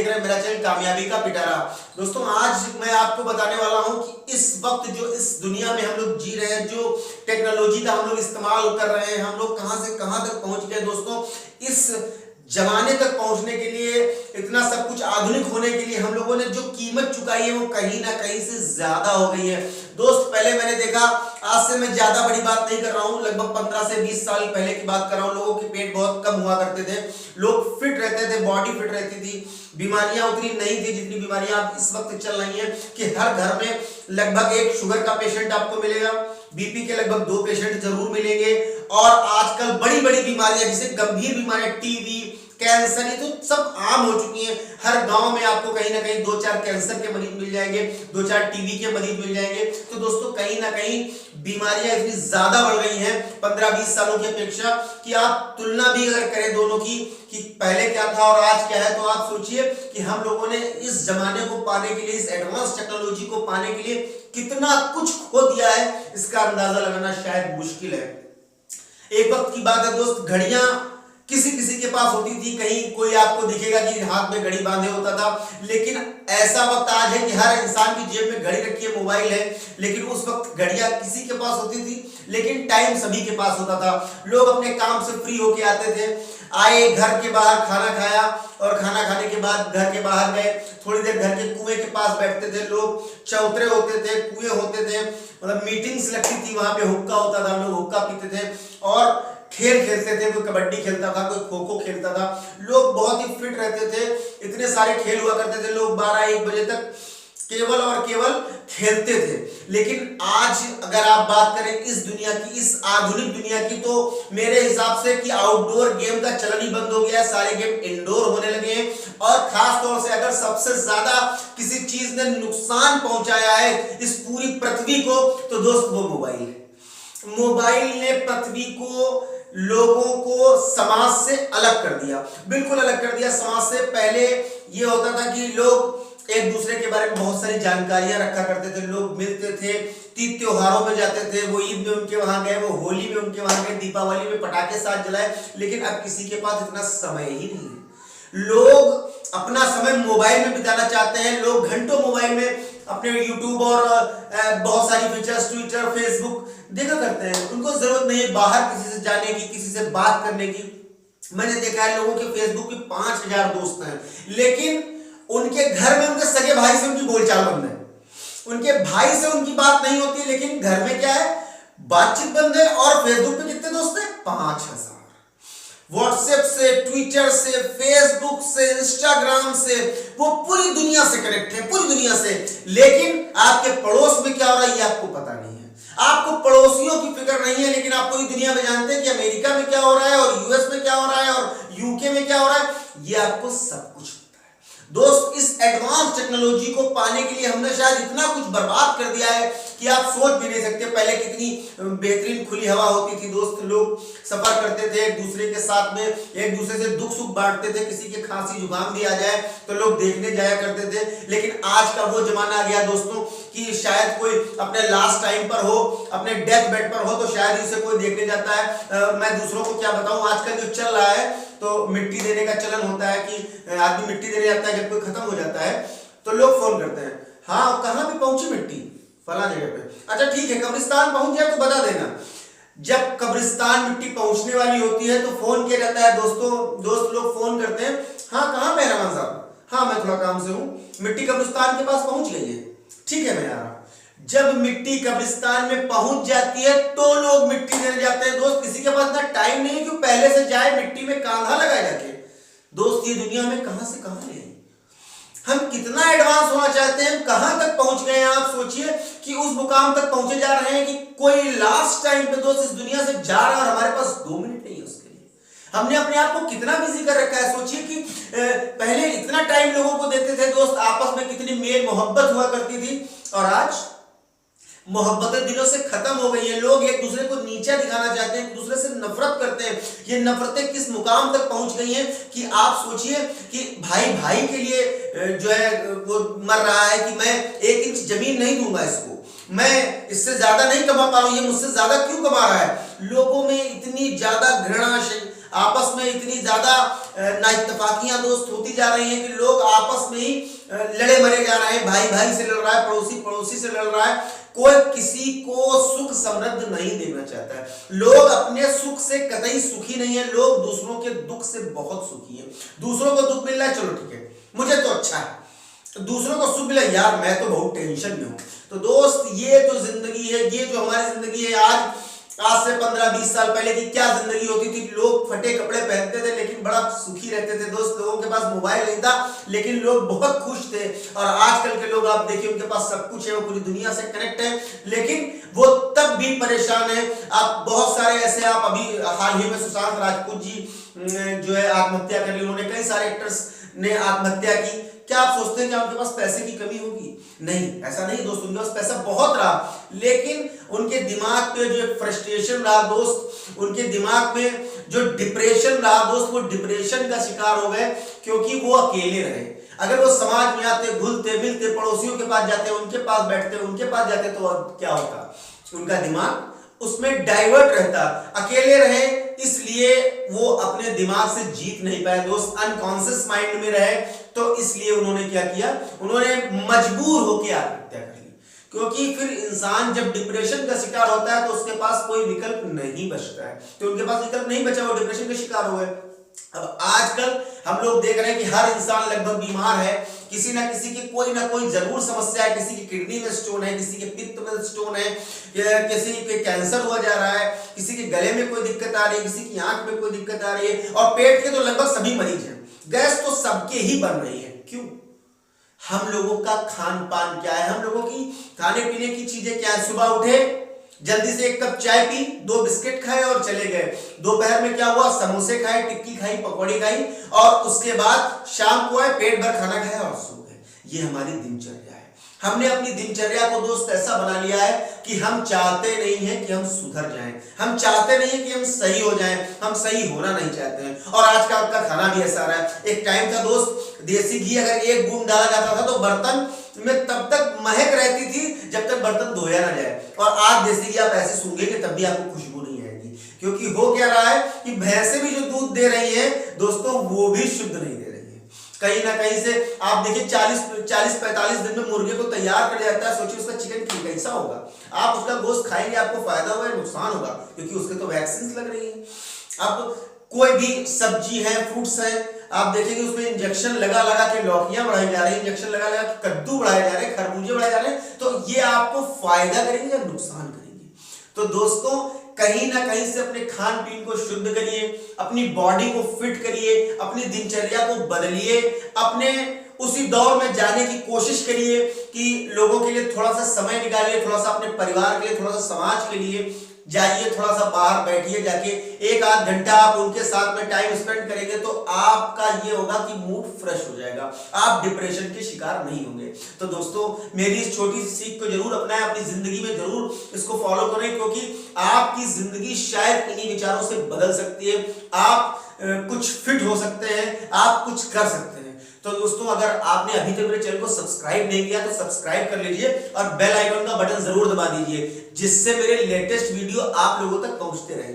देख रहे हैं मेरा चैनल कामयाबी का पिटारा। दोस्तों आज मैं आपको बताने वाला हूं कि इस वक्त जो इस दुनिया में हम लोग जी रहे हैं, जो टेक्नोलॉजी का हम लोग इस्तेमाल कर रहे हैं, हम लोग कहां से कहां तक पहुंच गए। दोस्तों इस जमाने तक पहुंचने के लिए, इतना सब कुछ आधुनिक होने के लिए हम लोगों ने जो कीमत चुकाई है वो कहीं ना कहीं से ज्यादा हो गई है। दोस्त पहले मैंने देखा, आज से मैं ज्यादा बड़ी बात नहीं कर रहा हूं, लगभग 15 से 20 साल पहले की बात कर रहा हूं, लोगों के पेट बहुत कम हुआ करते थे, लोग फिट रहते थे, बॉडी फिट रहती थी, बीमारियां उतनी नहीं थी जितनी बीमारियां अब इस वक्त चल रही हैं कि हर घर में लगभग एक शुगर का पेशेंट आपको मिलेगा, बीपी के लगभग 2 पेशेंट जरूर मिलेंगे, और आजकल बड़ी बड़ी बीमारियां जैसे गंभीर बीमारियां, टीबी, कैंसर, ये तो सब आम हो चुकी हैं। हर गांव में आपको कहीं ना कहीं 2-4 कैंसर के मरीज मिल जाएंगे, 2-4 टीबी के मरीज मिल जाएंगे। तो दोस्तों कहीं ना कहीं बीमारियां इतनी ज्यादा बढ़ गई हैं 15-20 सालों की अपेक्षा कि आप तुलना भी अगर करें दोनों की कि पहले क्या था और आज क्या है, तो आप सोचिए कि हम लोगों ने इस जमाने को पाने के लिए, इस एडवांस टेक्नोलॉजी को पाने के लिए कितना कुछ खो दिया है, इसका अंदाजा लगाना शायद मुश्किल है। एक वक्त की बात है दोस्त, घड़ियां किसी किसी के पास होती थी, कहीं कोई आपको दिखेगा कि हाथ में घड़ी बांधे होता था, लेकिन ऐसा वक्त आज है कि हर इंसान की जेब में घड़ी रखी है, मोबाइल है, लेकिन उस वक्त घड़ियां किसी के पास होती थी, लेकिन टाइम सभी के पास होता था। लोग अपने काम से फ्री होके आते थे, आए, घर के बाहर खाना खाया और खाना खाने के बाद घर के बाहर गए, थोड़ी देर घर के कुएं के पास बैठते थे, लोग चौतरे होते थे, कुएं होते थे, मतलब मीटिंग्स लगती थी, वहां पे हुक्का होता था, लोग हुक्का पीते थे और खेल खेलते थे, कोई कबड्डी खेलता था, कोई खो खो खेलता था, लोग बहुत ही फिट रहते थे, इतने सारे खेल हुआ करते थे, लोग 12-1 बजे तक केवल और केवल खेलते थे। लेकिन आज अगर आप बात करें इस दुनिया की, इस आधुनिक दुनिया की, तो मेरे हिसाब से कि आउटडोर गेम का चलन ही बंद हो गया है, सारे गेम इंडोर होने लगे हैं। और खास तौर से अगर सबसे ज्यादा किसी चीज ने नुकसान पहुंचाया है इस पूरी पृथ्वी को, तो दोस्त वो मोबाइल है। मोबाइल ने पृथ्वी को, लोगों को समाज से अलग कर दिया, बिल्कुल अलग कर दिया समाज से। पहले ये होता था कि लोग एक दूसरे के बारे में बहुत सारी जानकारियां रखा करते थे, लोग मिलते थे, तीज त्योहारों में जाते थे, वो ईद में उनके वहां गए, वो होली में उनके वहां गए, दीपावली में पटाखे साथ जलाए, लेकिन अब किसी के पास इतना समय ही नहीं है। लोग अपना समय मोबाइल में बिताना चाहते हैं, लोग घंटों मोबाइल में अपने यूट्यूब और बहुत सारी फीचर्स, ट्विटर, फेसबुक देखा करते हैं, उनको जरूरत नहीं है बाहर किसी से जाने की, किसी से बात करने की। मैंने देखा है लोगों के फेसबुक पे 5000 दोस्त हैं, लेकिन उनके घर में उनके सगे भाई से उनकी बोलचाल बंद है, उनके भाई से उनकी बात नहीं होती, लेकिन घर में क्या है, बातचीत बंद है। और फेसबुक पे कितने दोस्त हैं? 5000। व्हाट्सएप से, ट्विटर से, फेसबुक से, इंस्टाग्राम से, वो पूरी दुनिया से कनेक्ट है, पूरी दुनिया से। लेकिन आपके पड़ोस में क्या हो रहा है ये आपको पता नहीं है, आपको पड़ोसियों की फिक्र नहीं है, लेकिन आप पूरी दुनिया में जानते हैं कि अमेरिका में क्या हो रहा है और यूएस में क्या हो रहा है और यूके में क्या हो रहा है, ये आपको सब कुछ। दोस्त इस एडवांस टेक्नोलॉजी को पाने के लिए हमने शायद इतना कुछ बर्बाद कर दिया है कि आप सोच भी नहीं सकते। पहले कितनी बेहतरीन खुली हवा होती थी दोस्त, लोग सफर करते थे एक दूसरे के साथ में, एक दूसरे से दुख सुख बांटते थे, किसी के खांसी जुकाम भी आ जाए तो लोग देखने जाया करते थे। लेकिन आज का वो जमाना आ गया दोस्तों कि शायद कोई अपने लास्ट टाइम पर हो, अपने डेथ बेड पर हो, तो शायद इसे कोई देखने जाता है। मैं दूसरों को क्या बताऊं, आजकल जो चल रहा है, तो मिट्टी देने का चलन होता है कि आदमी मिट्टी देने जाता है, जब कोई खत्म हो जाता है तो लोग फोन करते हैं, हाँ कहां पे पहुंची मिट्टी, फला जगह पे, अच्छा ठीक है कब्रिस्तान पहुंच जाए तो बता देना। जब कब्रिस्तान मिट्टी पहुंचने वाली होती है तो फोन किया जाता है दोस्तों, दोस्त लोग फोन करते हैं, हाँ कहां पे रहमान साहब, हाँ मैं थोड़ा काम से हूं, मिट्टी कब्रिस्तान के पास पहुंच गई है, ठीक है मैं आ रहा। जब मिट्टी कब्रिस्तान में पहुंच जाती है तो लोग मिट्टी देने जाते हैं दोस्त, किसी के पास ना टाइम नहीं है कि पहले से जाए मिट्टी में कांधा लगाए जाके। दोस्त ये दुनिया में कहां से कहां ले आई, हम कितना एडवांस होना चाहते हैं, कहां तक पहुंच गए हैं। आप सोचिए कि उस मुकाम तक पहुंचे जा रहे हैं कि कोई लास्ट टाइम पे दोस्त इस दुनिया से जा रहा है और हमारे पास 2 मिनट नहीं है उसके लिए। हमने अपने आप को कितना बिजी कर रखा है। सोचिए कि पहले इतना टाइम लोगों को देते थे दोस्त, आपस में कितनी मेल मोहब्बत हुआ करती थी, और आज मोहब्बतें दिलों से खत्म हो गई है। लोग एक दूसरे को नीचा दिखाना चाहते हैं, एक दूसरे से नफरत करते हैं। ये नफरतें किस मुकाम तक पहुंच गई हैं कि आप सोचिए कि भाई भाई के लिए जो है वो मर रहा है कि मैं 1 इंच जमीन नहीं दूंगा इसको, मैं इससे ज्यादा नहीं कमा पा रहा हूं, ये मुझसे ज्यादा क्यों कमा रहा है। लोगों में इतनी ज्यादा घृणा आपस में इतनी ज्यादा नाइत्तेफाकियां दोस्त होती जा रही हैं कि लोग आपस में ही लड़े मरे जा रहे हैं, भाई भाई से लड़ रहा है, पड़ोसी पड़ोसी से लड़ रहा है, कोई किसी को सुख समृद्ध नहीं देना चाहता है। लोग अपने सुख से कतई सुखी नहीं है, लोग दूसरों के दुख से बहुत सुखी है। दूसरों को दुख मिल रहा है, चलो ठीक है, मुझे तो अच्छा है, दूसरों को सुख मिला, यार मैं तो बहुत टेंशन में हूं। तो दोस्त ये जो जिंदगी है, ये जो हमारी जिंदगी है, आज से 15-20 साल पहले की क्या जिंदगी होती थी। लोग फटे कपड़े पहनते थे लेकिन बड़ा सुखी रहते थे दोस्त। लोगों के पास मोबाइल नहीं था लेकिन लोग बहुत खुश थे। और आजकल के लोग आप देखिए, उनके पास सब कुछ है, वो पूरी दुनिया से कनेक्ट है, लेकिन वो तब भी परेशान है। आप बहुत सारे ऐसे, आप अभी हाल ही में सुशांत राजपूत जी जो है आत्महत्या कर ली, उन्होंने, कई सारे एक्टर्स ने आत्महत्या की। क्या आप सोचते हैं कि उनके पास पैसे की कमी होगी? नहीं, ऐसा नहीं दोस्त, उनके पास पैसा बहुत रहा, लेकिन उनके दिमाग पे जो फ्रस्ट्रेशन रहा दोस्त, उनके दिमाग में जो डिप्रेशन रहा दोस्त, वो डिप्रेशन का शिकार हो गए क्योंकि वो अकेले रहे। अगर वो समाज में आते, घुलते मिलते, पड़ोसियों के पास जाते, उनके पास बैठते, उनके पास जाते, तो क्या होता, उनका दिमाग उसमें डाइवर्ट रहता। अकेले रहे इसलिए वो अपने दिमाग से जीत नहीं पाए दोस्त, अनकॉन्शियस माइंड में रहे, तो इसलिए उन्होंने क्या किया, उन्होंने मजबूर होकर आत्महत्या कर ली। क्योंकि फिर इंसान जब डिप्रेशन का शिकार होता है तो उसके पास कोई विकल्प नहीं बचता है, तो उनके पास विकल्प नहीं बचा, वो डिप्रेशन के शिकार हो गए। अब आजकल हम लोग देख रहे हैं कि हर इंसान लगभग बीमार है, किसी ना किसी की कोई ना कोई जरूर समस्या है। किसी की किडनी में स्टोन है, किसी के पित्त में स्टोन है, किसी के कैंसर हुआ जा रहा है, किसी के गले में कोई दिक्कत आ रही है, किसी की आंख में कोई दिक्कत आ रही है, और पेट के तो लगभग सभी मरीज हैं। गैस तो सबके ही बन रही है। क्यों? हम लोगों का खान पान क्या है, हम लोगों की खाने पीने की चीजें क्या है। सुबह उठे, जल्दी से 1 कप चाय पी, 2 बिस्किट खाए और चले गए। दोपहर में क्या हुआ, समोसे खाए, टिक्की खाई, पकौड़ी खाई, और उसके बाद शाम को आए, पेट भर खाना खाया और सो गए। ये हमारी दिनचर्या है। हमने अपनी दिनचर्या को दोस्त ऐसा बना लिया है कि हम चाहते नहीं हैं कि हम सुधर जाएं, हम चाहते नहीं हैं कि हम सही हो जाएं, हम सही होना नहीं चाहते हैं। और आज का आपका खाना भी ऐसा रहा है। एक टाइम था दोस्त, देसी घी अगर 1 बूंद डाला जाता था तो बर्तन में तब तक महक रहती थी जब तक बर्तन धोया ना जाए। और आज देसी घी आप ऐसे सूंघेंगे तब भी आपको खुशबू नहीं आएगी, क्योंकि हो क्या रहा है कि भैंसें भी जो दूध दे रही हैं दोस्तों, वो भी शुद्ध नहीं दे रही है। कहीं ना कहीं से आप देखिए 40-45 दिन में मुर्गे को तैयार कर जाता है। सोचिए उसका चिकन कैसा होगा। आप उसका गोश्त खाएंगे, आपको फायदा होगा या नुकसान होगा, क्योंकि उसके तो वैक्सीन लग रही है। अब कोई भी सब्जी है, फ्रूट्स है, आप देखेंगे उसमें इंजेक्शन लगा लगा के लौकियां बढ़ाई जा रही है, इंजेक्शन लगा लगा के कद्दू बढ़ाए जा रहे हैं, खरबूजे बढ़ाए जा रहे हैं। तो ये आपको फायदा करेंगे या नुकसान करेंगे? तो दोस्तों कहीं ना कहीं से अपने खान पीन को शुद्ध करिए, अपनी बॉडी को फिट करिए, अपनी दिनचर्या को बदलिए, अपने उसी दौर में जाने की कोशिश करिए कि लोगों के लिए थोड़ा सा समय निकालिए, थोड़ा सा अपने परिवार के लिए, थोड़ा सा समाज के लिए जाइए, थोड़ा सा बाहर बैठिए, जाके 1-8 घंटा आप उनके साथ में टाइम स्पेंड करेंगे तो आपका ये होगा कि मूड फ्रेश हो जाएगा, आप डिप्रेशन के शिकार नहीं होंगे। तो दोस्तों मेरी इस छोटी सी सीख को जरूर अपनाएं, अपनी जिंदगी में जरूर इसको फॉलो करें, क्योंकि आपकी जिंदगी शायद इन्हीं विचारों से बदल सकती है। आप कुछ फिट हो सकते हैं, आप कुछ कर सकते हैं। तो दोस्तों अगर आपने अभी तक मेरे चैनल को सब्सक्राइब नहीं किया तो सब्सक्राइब कर लीजिए और बेल आइकन का बटन जरूर दबा दीजिए, जिससे मेरे लेटेस्ट वीडियो आप लोगों तक पहुंचते रहे।